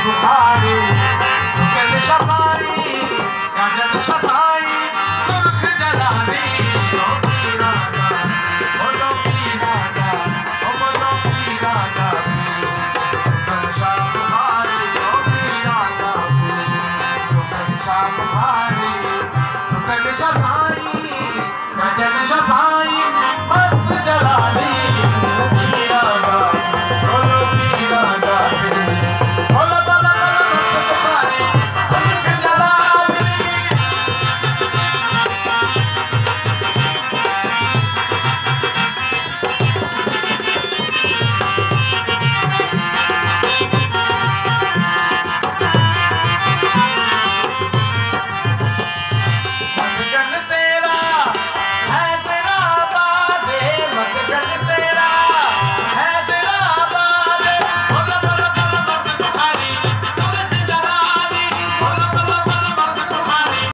बुखारी चुकल शफाई गजल शफाई सुर्ख जलाली ओ पीराना बोलो पीराना ओ बोलो पीराना चुकल शाह बुखारी ओ पीराना चुकल शाह बुखारी चुकल शफाई